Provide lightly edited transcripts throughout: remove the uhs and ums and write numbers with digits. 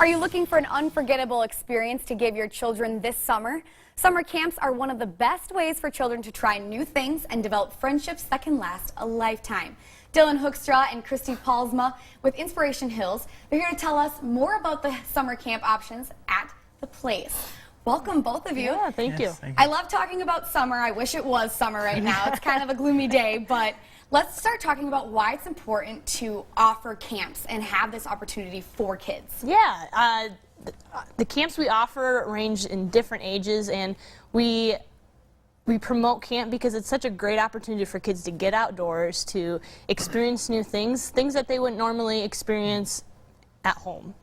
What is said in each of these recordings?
Are you looking for an unforgettable experience to give your children this summer? Summer camps are one of the best ways for children to try new things and develop friendships that can last a lifetime. Dylan Hoekstra and Christy Palsma with Inspiration Hills, they're here to tell us more about the summer camp options at the place. Welcome, both of you. Yeah, thank you. Thank you. I love talking about summer. I wish it was summer right now. It's kind of a gloomy day, but let's start talking about why it's important to offer camps and have this opportunity for kids. Yeah, the camps we offer range in different ages, and we promote camp because it's such a great opportunity for kids to get outdoors, to experience new things that they wouldn't normally experience at home.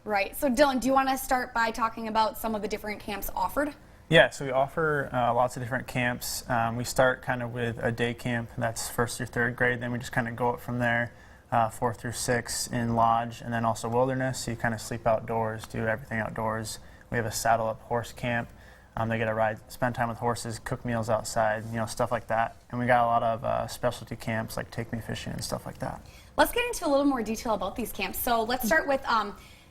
Right. So Dylan, do you want to start by talking about some of the different camps offered? Yeah, so we offer lots of different camps. We start kind of with a day camp, that's 1st through 3rd grade, then we just kind of go up from there, 4th through 6th in lodge, and then also wilderness, so you kind of sleep outdoors, do everything outdoors. We have a saddle-up horse camp. They get to ride, spend time with horses, cook meals outside, stuff like that. And we got a lot of specialty camps like Take Me Fishing and stuff like that. Let's get into a little more detail about these camps. So let's start with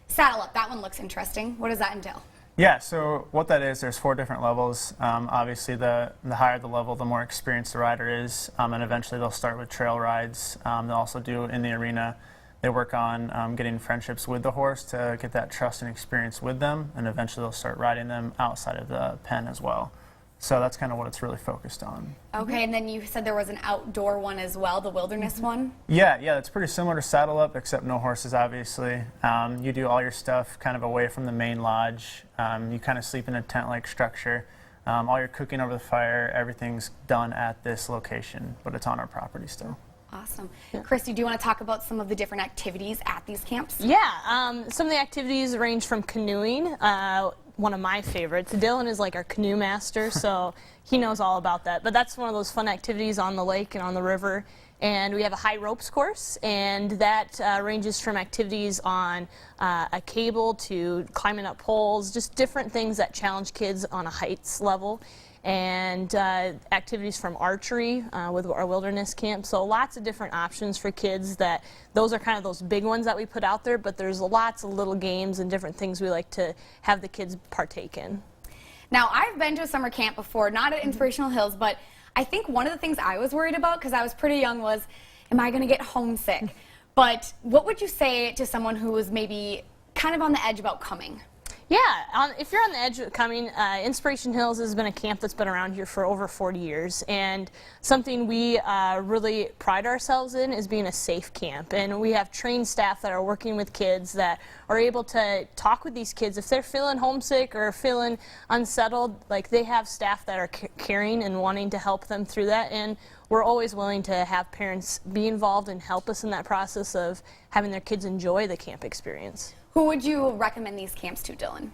Saddle Up. That one looks interesting. What does that entail? Yeah, so what that is, there's 4 different levels. Obviously, the higher the level, the more experienced the rider is, and eventually they'll start with trail rides. They'll also do in the arena. They work on getting friendships with the horse to get that trust and experience with them, and eventually they'll start riding them outside of the pen as well. So that's kind of what it's really focused on. Okay, and then you said there was an outdoor one as well, the wilderness one? Yeah, it's pretty similar to Saddle Up, except no horses, obviously. You do all your stuff kind of away from the main lodge. You kind of sleep in a tent-like structure. All your cooking over the fire, everything's done at this location, but it's on our property still. Awesome. Yeah. Christy, do you want to talk about some of the different activities at these camps? Yeah, some of the activities range from canoeing, one of my favorites. Dylan is like our canoe master, so he knows all about that. But that's one of those fun activities on the lake and on the river. And we have a high ropes course, and that ranges from activities on a cable to climbing up poles, just different things that challenge kids on a heights level. And activities from archery with our wilderness camp. So lots of different options for kids. Those are kind of those big ones that we put out there, but there's lots of little games and different things we like to have the kids partake in. Now, I've been to a summer camp before, not at Inspirational Hills, but I think one of the things I was worried about, because I was pretty young, was, am I going to get homesick? But what would you say to someone who was maybe kind of on the edge about coming? Yeah, if you're on the edge of coming, Inspiration Hills has been a camp that's been around here for over 40 years, and something we really pride ourselves in is being a safe camp. And we have trained staff that are working with kids that are able to talk with these kids. If they're feeling homesick or feeling unsettled, like, they have staff that are caring and wanting to help them through that. And we're always willing to have parents be involved and help us in that process of having their kids enjoy the camp experience. Who would you recommend these camps to, Dylan?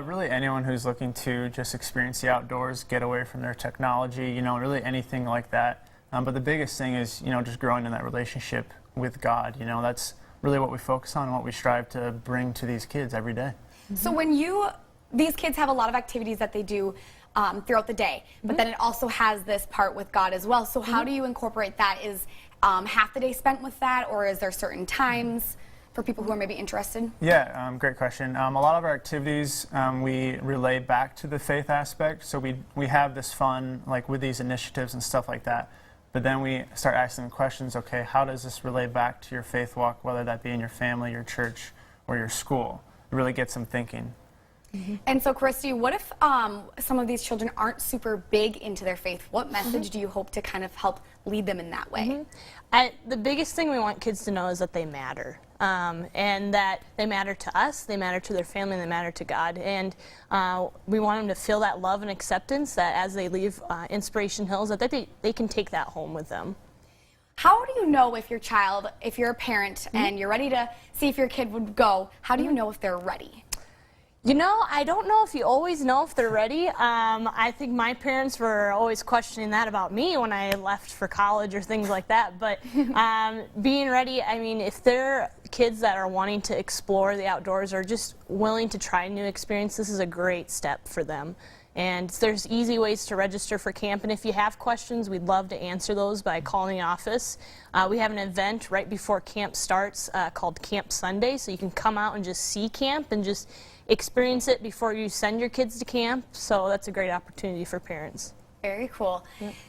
Really anyone who's looking to just experience the outdoors, get away from their technology, really anything like that. But the biggest thing is, just growing in that relationship with God. That's really what we focus on and what we strive to bring to these kids every day. So when these kids have a lot of activities that they do throughout the day, but then it also has this part with God as well. So how do you incorporate that? Is half the day spent with that, or is there certain times for people who are maybe interested? Yeah, great question. A lot of our activities we relay back to the faith aspect. So we have this fun, like with these initiatives and stuff like that. But then we start asking the questions, okay, how does this relay back to your faith walk, whether that be in your family, your church, or your school? It really gets them thinking. And so, Christy, what if some of these children aren't super big into their faith? What message do you hope to kind of help lead them in that way? The biggest thing we want kids to know is that they matter. And that they matter to us, they matter to their family, and they matter to God. And we want them to feel that love and acceptance that as they leave Inspiration Hills, that they can take that home with them. How do you know if you're a parent and you're ready to see if your kid would go, how do you know if they're ready? I don't know if you always know if they're ready. I think my parents were always questioning that about me when I left for college or things like that. But being ready, if they're kids that are wanting to explore the outdoors or just willing to try new experiences, this is a great step for them. And there's easy ways to register for camp, and if you have questions, we'd love to answer those by calling the office. We have an event right before camp starts called Camp Sunday, so you can come out and just see camp and just experience it before you send your kids to camp, so that's a great opportunity for parents. Very cool.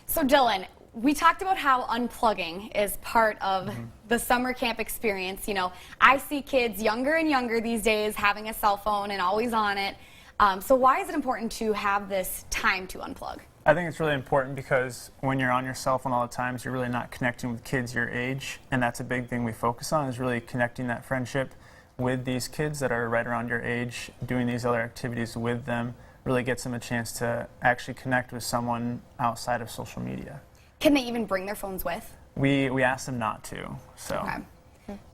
So Dylan, we talked about how unplugging is part of the summer camp experience. You know, I see kids younger and younger these days having a cell phone and always on it. So why is it important to have this time to unplug? I think it's really important because when you're on your cell phone all the time, you're really not connecting with kids your age, and that's a big thing we focus on, is really connecting that friendship with these kids that are right around your age, doing these other activities with them, really gets them a chance to actually connect with someone outside of social media. Can they even bring their phones with? We ask them not to, so. Okay.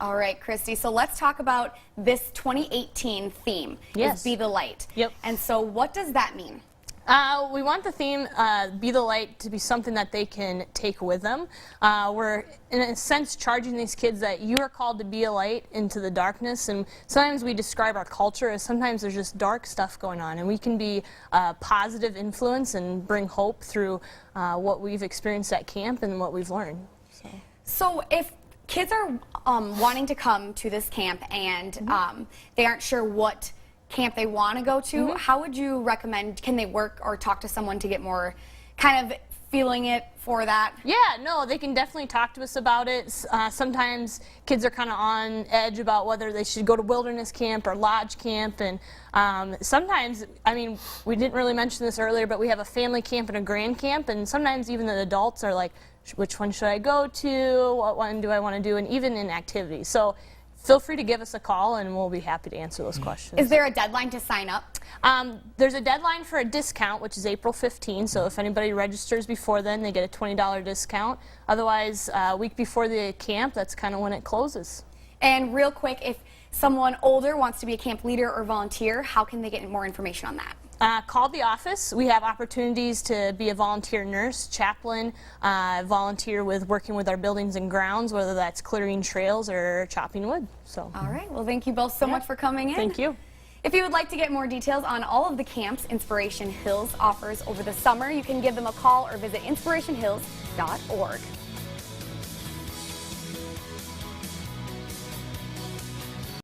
All right, Christy, so let's talk about this 2018 theme. Yes. Is Be the Light. Yep. And so what does that mean? We want the theme, Be the Light, to be something that they can take with them. We're, in a sense, charging these kids that you are called to be a light into the darkness, and sometimes we describe our culture as sometimes there's just dark stuff going on, and we can be a positive influence and bring hope through what we've experienced at camp and what we've learned. So if kids are wanting to come to this camp and they aren't sure what camp they want to go to, how would you recommend, can they work or talk to someone to get more kind of feeling it for that? Yeah, no, they can definitely talk to us about it. Sometimes kids are kind of on edge about whether they should go to wilderness camp or lodge camp, and sometimes, I mean, we didn't really mention this earlier, but we have a family camp and a grand camp, and sometimes even the adults are like, which one should I go to, what one do I want to do, and even in activities. So feel free to give us a call, and we'll be happy to answer those questions. Is there a deadline to sign up? There's a deadline for a discount, which is April 15, so if anybody registers before then, they get a $20 discount. Otherwise, a week before the camp, that's kind of when it closes. And real quick, if someone older wants to be a camp leader or volunteer, how can they get more information on that? Call the office. We have opportunities to be a volunteer nurse, chaplain, volunteer with working with our buildings and grounds, whether that's clearing trails or chopping wood. So. All right. Well, thank you both so much for coming in. Thank you. If you would like to get more details on all of the camps Inspiration Hills offers over the summer, you can give them a call or visit inspirationhills.org.